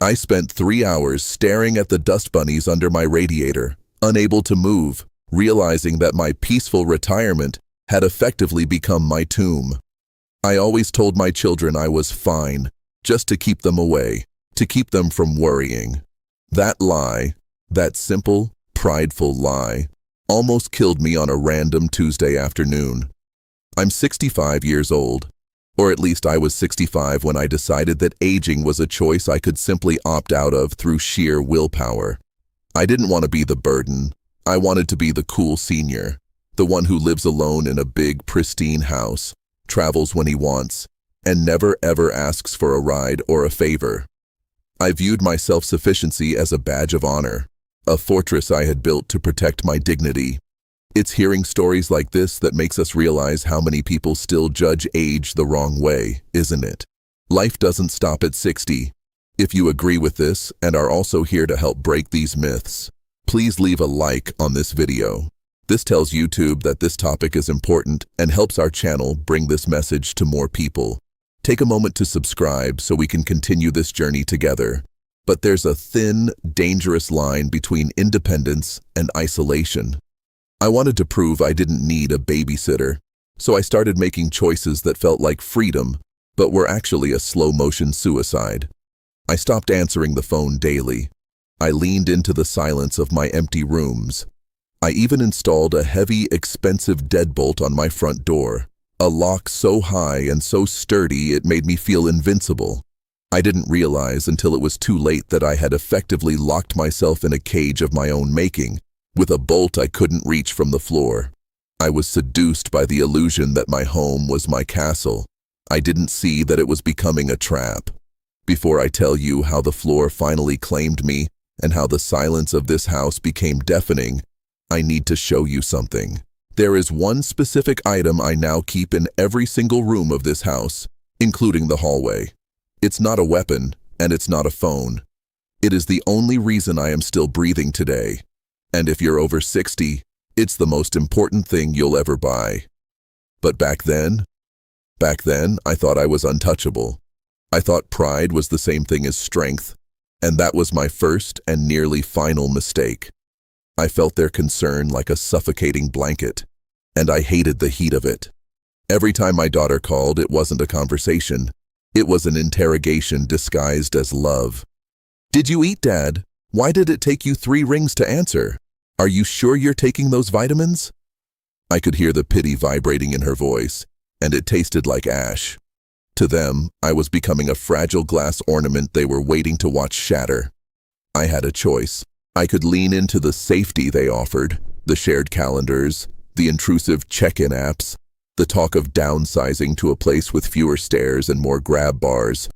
I spent 3 hours staring at the dust bunnies under my radiator, unable to move, realizing that my peaceful retirement had effectively become my tomb. I always told my children I was fine, just to keep them away, to keep them from worrying. That lie, that simple, prideful lie, almost killed me on a random Tuesday afternoon. I'm 65 years old, or at least I was 65 when I decided that aging was a choice I could simply opt out of through sheer willpower. I didn't want to be the burden. I wanted to be the cool senior, the one who lives alone in a big, pristine house, travels when he wants, and never ever asks for a ride or a favor. I viewed my self-sufficiency as a badge of honor, a fortress I had built to protect my dignity. It's hearing stories like this that makes us realize how many people still judge age the wrong way, isn't it? Life doesn't stop at 60. If you agree with this and are also here to help break these myths, please leave a like on this video. This tells YouTube that this topic is important and helps our channel bring this message to more people. Take a moment to subscribe so we can continue this journey together. But there's a thin, dangerous line between independence and isolation. I wanted to prove I didn't need a babysitter, so I started making choices that felt like freedom, but were actually a slow-motion suicide. I stopped answering the phone daily. I leaned into the silence of my empty rooms. I even installed a heavy, expensive deadbolt on my front door, a lock so high and so sturdy it made me feel invincible. I didn't realize until it was too late that I had effectively locked myself in a cage of my own making, with a bolt I couldn't reach from the floor. I was seduced by the illusion that my home was my castle. I didn't see that it was becoming a trap. Before I tell you how the floor finally claimed me and how the silence of this house became deafening, I need to show you something. There is one specific item I now keep in every single room of this house, including the hallway. It's not a weapon, and it's not a phone. It is the only reason I am still breathing today. And if you're over 60, it's the most important thing you'll ever buy. But back then, I thought I was untouchable. I thought pride was the same thing as strength, and that was my first and nearly final mistake. I felt their concern like a suffocating blanket, and I hated the heat of it. Every time my daughter called, it wasn't a conversation. It was an interrogation disguised as love. "Did you eat, Dad? Why did it take you 3 rings to answer? Are you sure you're taking those vitamins?" I could hear the pity vibrating in her voice, and it tasted like ash. To them, I was becoming a fragile glass ornament they were waiting to watch shatter. I had a choice. I could lean into the safety they offered, the shared calendars, the intrusive check-in apps, the talk of downsizing to a place with fewer stairs and more grab bars.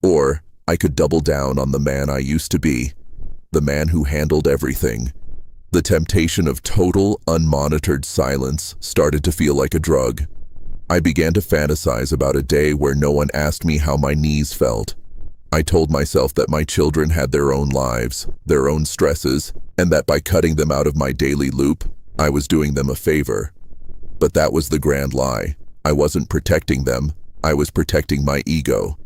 Or I could double down on the man I used to be, the man who handled everything. The temptation of total, unmonitored silence started to feel like a drug. I began to fantasize about a day where no one asked me how my knees felt. I told myself that my children had their own lives, their own stresses, and that by cutting them out of my daily loop, I was doing them a favor. But that was the grand lie. I wasn't protecting them, I was protecting my ego.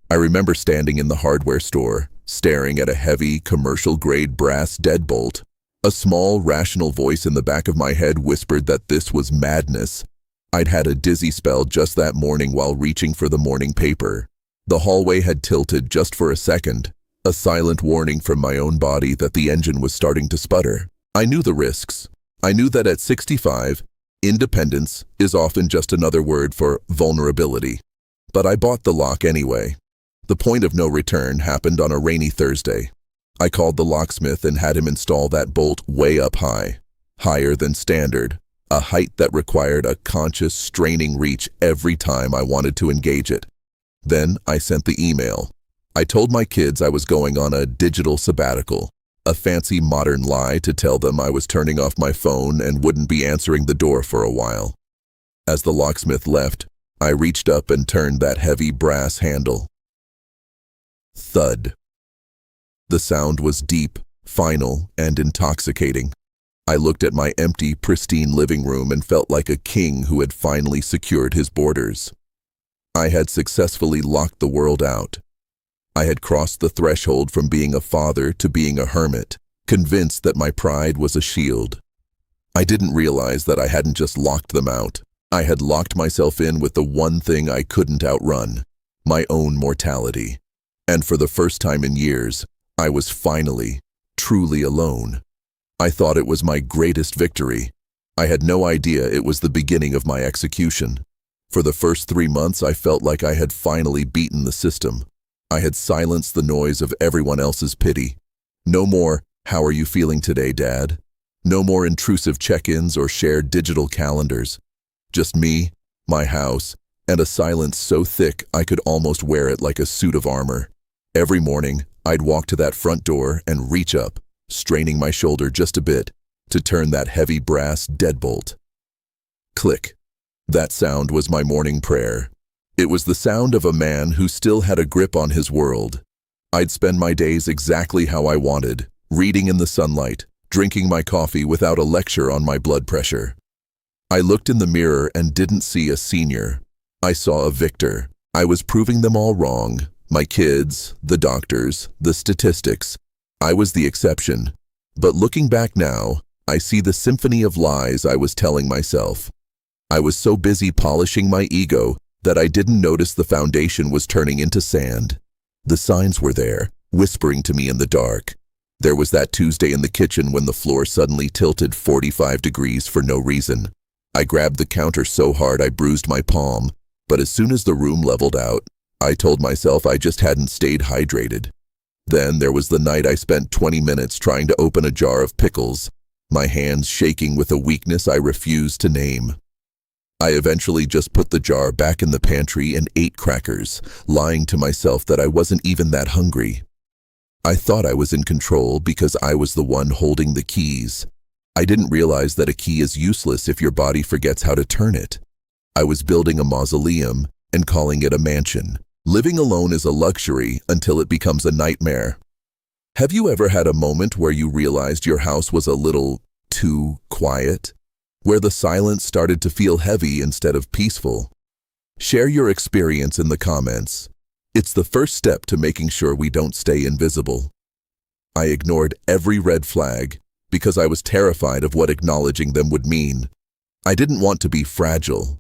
I remember standing in the hardware store, staring at a heavy, commercial-grade brass deadbolt. A small, rational voice in the back of my head whispered that this was madness. I'd had a dizzy spell just that morning while reaching for the morning paper. The hallway had tilted just for a second, a silent warning from my own body that the engine was starting to sputter. I knew the risks. I knew that at 65, independence is often just another word for vulnerability. But I bought the lock anyway. The point of no return happened on a rainy Thursday. I called the locksmith and had him install that bolt way up high, higher than standard, a height that required a conscious, straining reach every time I wanted to engage it. Then I sent the email. I told my kids I was going on a digital sabbatical, a fancy modern lie to tell them I was turning off my phone and wouldn't be answering the door for a while. As the locksmith left, I reached up and turned that heavy brass handle. Thud. The sound was deep, final, and intoxicating. I looked at my empty, pristine living room and felt like a king who had finally secured his borders. I had successfully locked the world out. I had crossed the threshold from being a father to being a hermit, convinced that my pride was a shield. I didn't realize that I hadn't just locked them out. I had locked myself in with the one thing I couldn't outrun, my own mortality. And for the first time in years, I was finally, truly alone. I thought it was my greatest victory. I had no idea it was the beginning of my execution. For the first 3 months, I felt like I had finally beaten the system. I had silenced the noise of everyone else's pity. No more, "How are you feeling today, Dad?" No more intrusive check-ins or shared digital calendars. Just me, my house, and a silence so thick I could almost wear it like a suit of armor. Every morning, I'd walk to that front door and reach up, straining my shoulder just a bit, to turn that heavy brass deadbolt. Click. That sound was my morning prayer. It was the sound of a man who still had a grip on his world. I'd spend my days exactly how I wanted, reading in the sunlight, drinking my coffee without a lecture on my blood pressure. I looked in the mirror and didn't see a senior. I saw a victor. I was proving them all wrong. My kids, the doctors, the statistics. I was the exception. But looking back now, I see the symphony of lies I was telling myself. I was so busy polishing my ego that I didn't notice the foundation was turning into sand. The signs were there, whispering to me in the dark. There was that Tuesday in the kitchen when the floor suddenly tilted 45 degrees for no reason. I grabbed the counter so hard I bruised my palm, but as soon as the room leveled out, I told myself I just hadn't stayed hydrated. Then there was the night I spent 20 minutes trying to open a jar of pickles, my hands shaking with a weakness I refused to name. I eventually just put the jar back in the pantry and ate crackers, lying to myself that I wasn't even that hungry. I thought I was in control because I was the one holding the keys. I didn't realize that a key is useless if your body forgets how to turn it. I was building a mausoleum and calling it a mansion. Living alone is a luxury until it becomes a nightmare. Have you ever had a moment where you realized your house was a little too quiet? Where the silence started to feel heavy instead of peaceful? Share your experience in the comments. It's the first step to making sure we don't stay invisible. I ignored every red flag because I was terrified of what acknowledging them would mean. I didn't want to be fragile.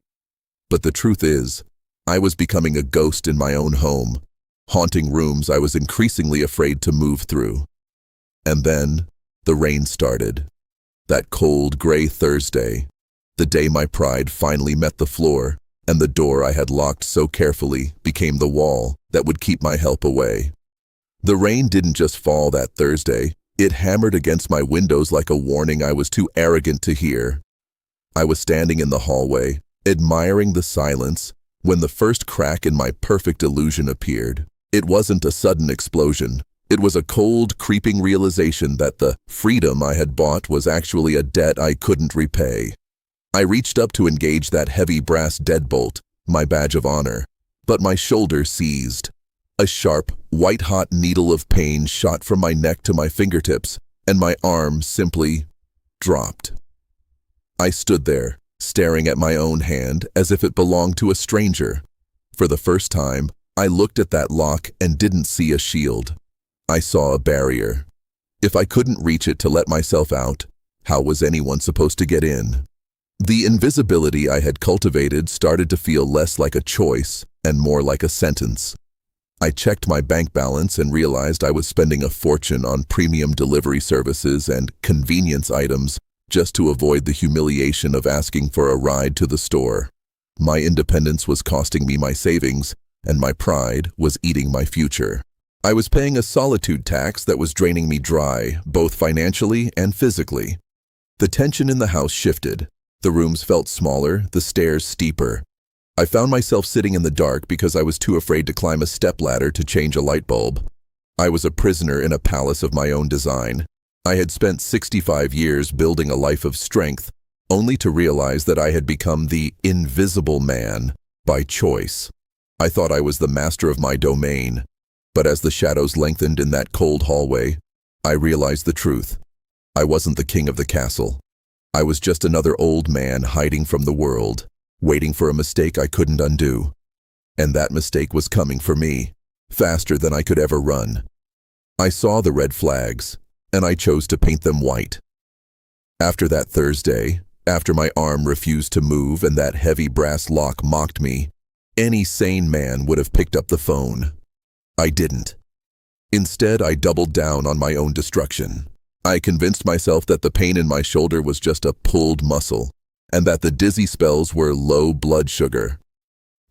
But the truth is, I was becoming a ghost in my own home, haunting rooms I was increasingly afraid to move through. And then, the rain started. That cold, gray Thursday, the day my pride finally met the floor, and the door I had locked so carefully became the wall that would keep my help away. The rain didn't just fall that Thursday, it hammered against my windows like a warning I was too arrogant to hear. I was standing in the hallway, admiring the silence, when the first crack in my perfect illusion appeared. It wasn't a sudden explosion. It was a cold, creeping realization that the freedom I had bought was actually a debt I couldn't repay. I reached up to engage that heavy brass deadbolt, my badge of honor, but my shoulder seized. A sharp, white-hot needle of pain shot from my neck to my fingertips, and my arm simply dropped. I stood there, staring at my own hand as if it belonged to a stranger. For the first time, I looked at that lock and didn't see a shield. I saw a barrier. If I couldn't reach it to let myself out, how was anyone supposed to get in? The invisibility I had cultivated started to feel less like a choice and more like a sentence. I checked my bank balance and realized I was spending a fortune on premium delivery services and convenience items just to avoid the humiliation of asking for a ride to the store. My independence was costing me my savings, and my pride was eating my future. I was paying a solitude tax that was draining me dry, both financially and physically. The tension in the house shifted. The rooms felt smaller, the stairs steeper. I found myself sitting in the dark because I was too afraid to climb a stepladder to change a light bulb. I was a prisoner in a palace of my own design. I had spent 65 years building a life of strength, only to realize that I had become the invisible man by choice. I thought I was the master of my domain, but as the shadows lengthened in that cold hallway, I realized the truth. I wasn't the king of the castle. I was just another old man hiding from the world, waiting for a mistake I couldn't undo. And that mistake was coming for me. faster than I could ever run. I saw the red flags, and I chose to paint them white. After that Thursday, after my arm refused to move and that heavy brass lock mocked me, any sane man would have picked up the phone. I didn't. Instead, I doubled down on my own destruction. I convinced myself that the pain in my shoulder was just a pulled muscle, and that the dizzy spells were low blood sugar.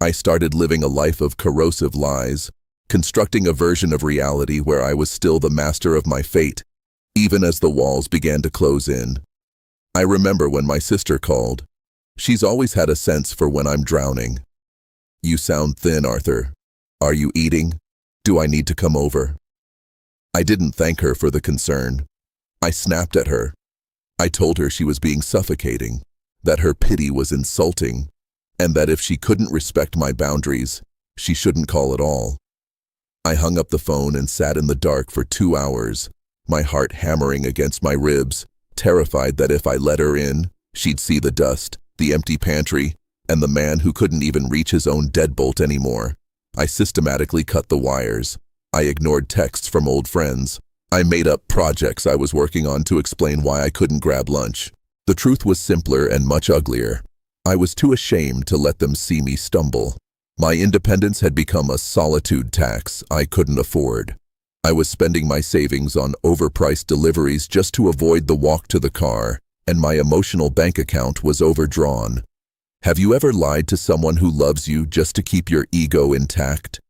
I started living a life of corrosive lies, constructing a version of reality where I was still the master of my fate, even as the walls began to close in. I remember when my sister called. She's always had a sense for when I'm drowning. "You sound thin, Arthur. Are you eating? Do I need to come over?" I didn't thank her for the concern. I snapped at her. I told her she was being suffocating, that her pity was insulting, and that if she couldn't respect my boundaries, she shouldn't call at all. I hung up the phone and sat in the dark for 2 hours, my heart hammering against my ribs, terrified that if I let her in, she'd see the dust, the empty pantry, and the man who couldn't even reach his own deadbolt anymore. I systematically cut the wires. I ignored texts from old friends. I made up projects I was working on to explain why I couldn't grab lunch. The truth was simpler and much uglier. I was too ashamed to let them see me stumble. My independence had become a solitude tax I couldn't afford. I was spending my savings on overpriced deliveries just to avoid the walk to the car, and my emotional bank account was overdrawn. Have you ever lied to someone who loves you just to keep your ego intact?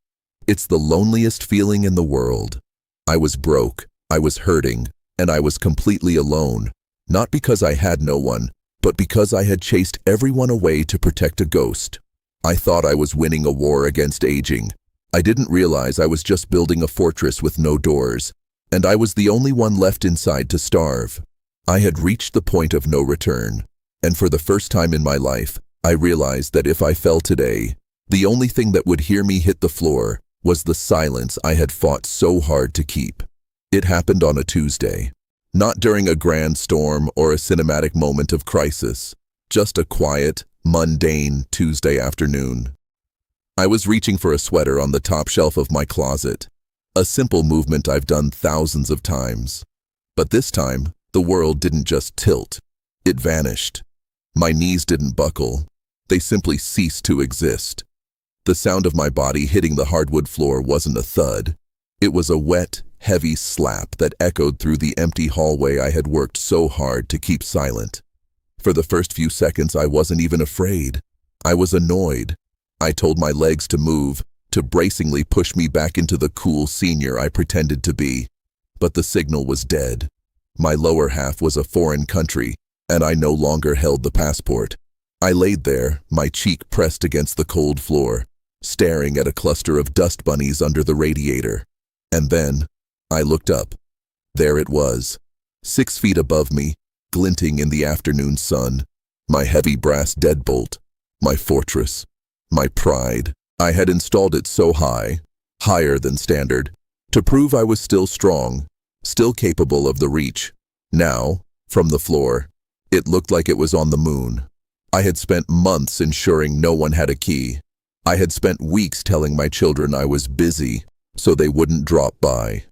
It's the loneliest feeling in the world. I was broke, I was hurting, and I was completely alone, not because I had no one, but because I had chased everyone away to protect a ghost. I thought I was winning a war against aging. I didn't realize I was just building a fortress with no doors, and I was the only one left inside to starve. I had reached the point of no return, and for the first time in my life, I realized that if I fell today, the only thing that would hear me hit the floor was the silence I had fought so hard to keep. It happened on a Tuesday, not during a grand storm or a cinematic moment of crisis, just a quiet, mundane Tuesday afternoon. I was reaching for a sweater on the top shelf of my closet, a simple movement I've done thousands of times. But this time, the world didn't just tilt, it vanished. My knees didn't buckle, they simply ceased to exist. The sound of my body hitting the hardwood floor wasn't a thud. It was a wet, heavy slap that echoed through the empty hallway I had worked so hard to keep silent. For the first few seconds, I wasn't even afraid. I was annoyed. I told my legs to move, to bracingly push me back into the cool senior I pretended to be. But the signal was dead. My lower half was a foreign country, and I no longer held the passport. I laid there, my cheek pressed against the cold floor, staring at a cluster of dust bunnies under the radiator. And then, I looked up. There it was, 6 feet above me, glinting in the afternoon sun, my heavy brass deadbolt, my fortress, my pride. I had installed it so high, higher than standard, to prove I was still strong, still capable of the reach. Now, from the floor, it looked like it was on the moon. I had spent months ensuring no one had a key. I had spent weeks telling my children I was busy, so they wouldn't drop by.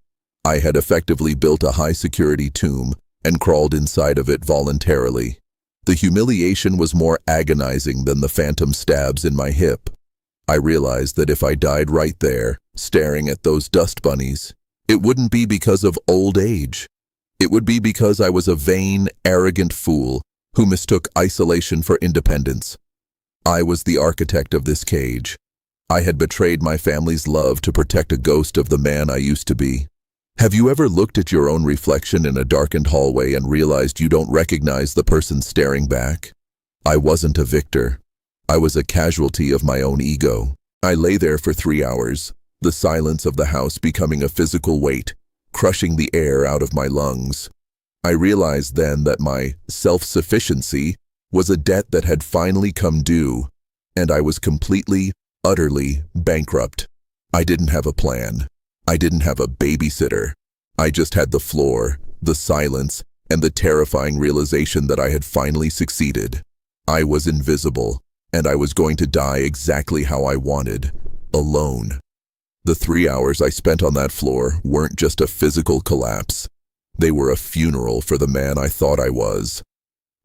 I had effectively built a high-security tomb and crawled inside of it voluntarily. The humiliation was more agonizing than the phantom stabs in my hip. I realized that if I died right there, staring at those dust bunnies, it wouldn't be because of old age. It would be because I was a vain, arrogant fool who mistook isolation for independence. I was the architect of this cage. I had betrayed my family's love to protect a ghost of the man I used to be. Have you ever looked at your own reflection in a darkened hallway and realized you don't recognize the person staring back? I wasn't a victor. I was a casualty of my own ego. I lay there for 3 hours, the silence of the house becoming a physical weight, crushing the air out of my lungs. I realized then that my self-sufficiency was a debt that had finally come due, and I was completely, utterly bankrupt. I didn't have a plan. I didn't have a babysitter. I just had the floor, the silence, and the terrifying realization that I had finally succeeded. I was invisible, and I was going to die exactly how I wanted, alone. The 3 hours I spent on that floor weren't just a physical collapse. They were a funeral for the man I thought I was.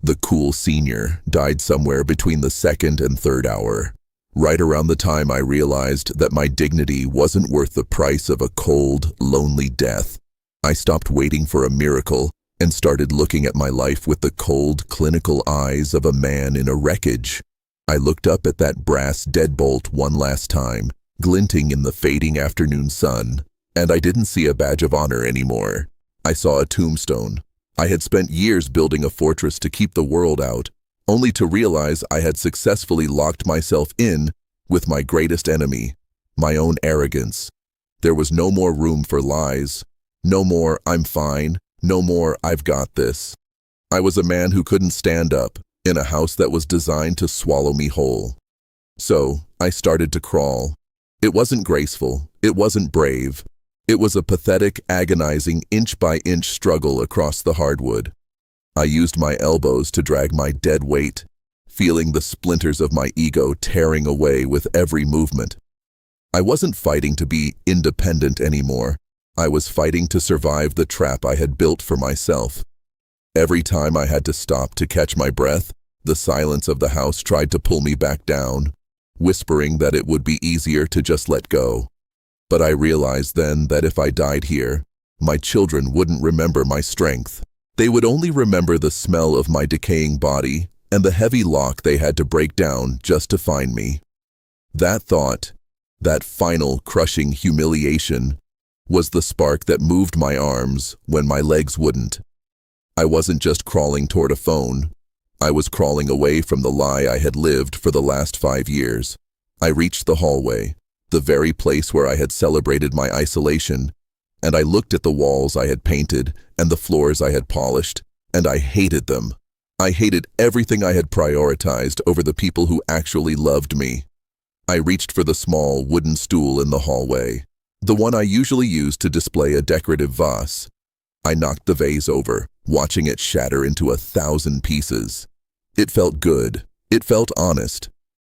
The cool senior died somewhere between the second and third hour, right around the time I realized that my dignity wasn't worth the price of a cold, lonely death. I stopped waiting for a miracle and started looking at my life with the cold, clinical eyes of a man in a wreckage. I looked up at that brass deadbolt one last time, glinting in the fading afternoon sun, and I didn't see a badge of honor anymore. I saw a tombstone. I had spent years building a fortress to keep the world out, only to realize I had successfully locked myself in with my greatest enemy, my own arrogance. There was no more room for lies. No more, "I'm fine." No more, "I've got this." I was a man who couldn't stand up in a house that was designed to swallow me whole. So I started to crawl. It wasn't graceful. It wasn't brave. It was a pathetic, agonizing, inch-by-inch struggle across the hardwood. I used my elbows to drag my dead weight, feeling the splinters of my ego tearing away with every movement. I wasn't fighting to be independent anymore. I was fighting to survive the trap I had built for myself. Every time I had to stop to catch my breath, the silence of the house tried to pull me back down, whispering that it would be easier to just let go. But I realized then that if I died here, my children wouldn't remember my strength. They would only remember the smell of my decaying body and the heavy lock they had to break down just to find me. That thought, that final crushing humiliation, was the spark that moved my arms when my legs wouldn't. I wasn't just crawling toward a phone. I was crawling away from the lie I had lived for the last 5 years. I reached the hallway, the very place where I had celebrated my isolation, and I looked at the walls I had painted and the floors I had polished, and I hated them. I hated everything I had prioritized over the people who actually loved me. I reached for the small wooden stool in the hallway, the one I usually use to display a decorative vase. I knocked the vase over, watching it shatter into 1,000 pieces. It felt good. It felt honest.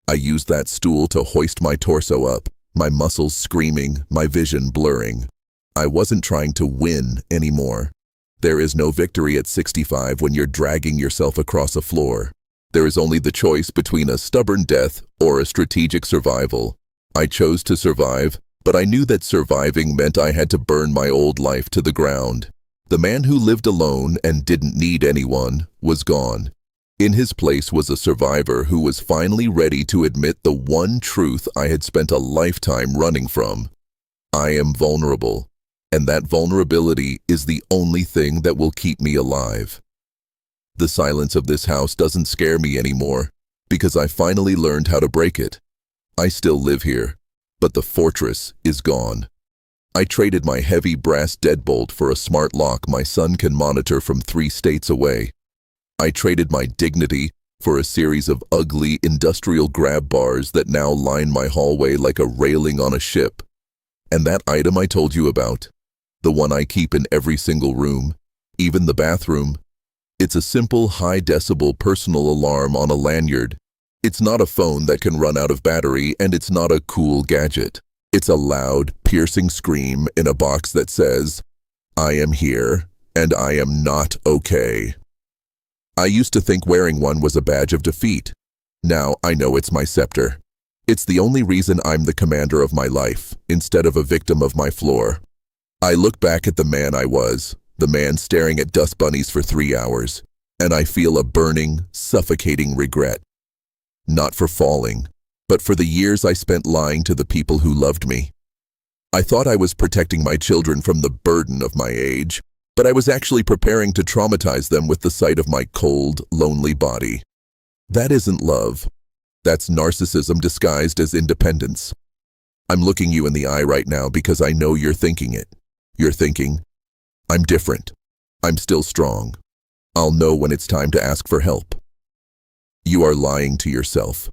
I used that stool to hoist my torso up, my muscles screaming, my vision blurring. I wasn't trying to win anymore. There is no victory at 65 when you're dragging yourself across a floor. There is only the choice between a stubborn death or a strategic survival. I chose to survive, but I knew that surviving meant I had to burn my old life to the ground. The man who lived alone and didn't need anyone was gone. In his place was a survivor who was finally ready to admit the one truth I had spent a lifetime running from. I am vulnerable, and that vulnerability is the only thing that will keep me alive. The silence of this house doesn't scare me anymore, because I finally learned how to break it. I still live here, but the fortress is gone. I traded my heavy brass deadbolt for a smart lock my son can monitor from 3 states away. I traded my dignity for a series of ugly industrial grab bars that now line my hallway like a railing on a ship. And that item I told you about, the one I keep in every single room, even the bathroom, it's a simple high-decibel personal alarm on a lanyard. It's not a phone that can run out of battery, and it's not a cool gadget. It's a loud, piercing scream in a box that says, "I am here, and I am not okay." I used to think wearing one was a badge of defeat. Now I know it's my scepter. It's the only reason I'm the commander of my life, instead of a victim of my floor. I look back at the man I was, the man staring at dust bunnies for 3 hours, and I feel a burning, suffocating regret. Not for falling, but for the years I spent lying to the people who loved me. I thought I was protecting my children from the burden of my age, but I was actually preparing to traumatize them with the sight of my cold, lonely body. That isn't love. That's narcissism disguised as independence. I'm looking you in the eye right now because I know you're thinking it. You're thinking, "I'm different. I'm still strong. I'll know when it's time to ask for help." You are lying to yourself.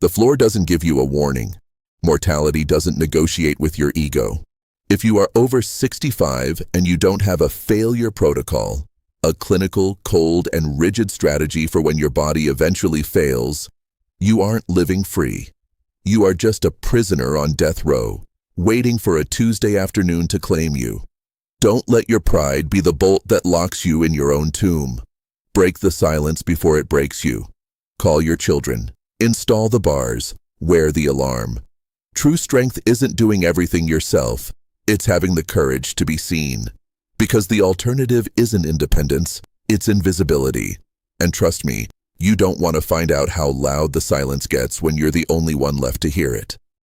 The floor doesn't give you a warning. Mortality doesn't negotiate with your ego. If you are over 65 and you don't have a failure protocol, a clinical, cold, and rigid strategy for when your body eventually fails, you aren't living free. You are just a prisoner on death row, waiting for a Tuesday afternoon to claim you. Don't let your pride be the bolt that locks you in your own tomb. Break the silence before it breaks you. Call your children. Install the bars. Wear the alarm. True strength isn't doing everything yourself. It's having the courage to be seen. Because the alternative isn't independence, it's invisibility. And trust me, you don't want to find out how loud the silence gets when you're the only one left to hear it.